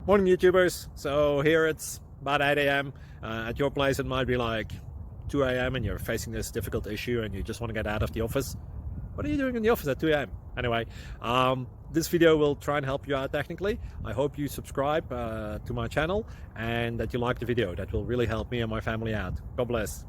Morning YouTubers. So here it's about 8 a.m. At your place it might be like 2 a.m. and you're facing this difficult issue and you just want to get out of the office. What are you doing in the office at 2 a.m.? Anyway, this video will try and help you out technically. I hope you subscribe to my channel and that you like the video. That will really help me and my family out. God bless.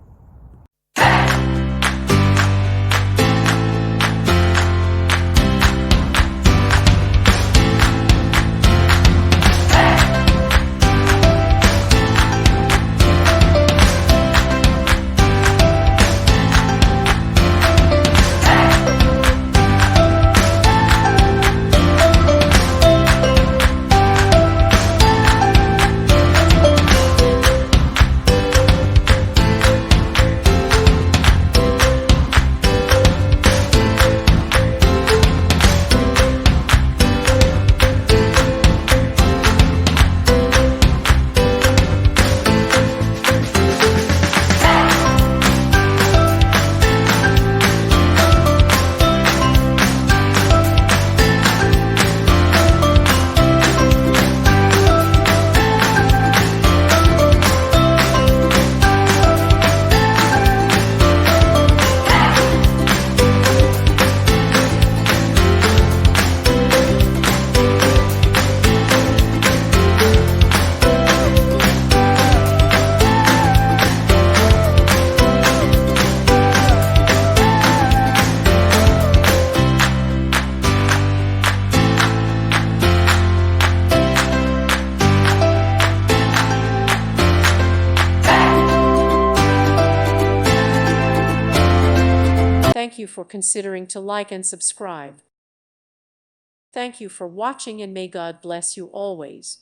Thank you for considering to like and subscribe. Thank you for watching and may God bless you always.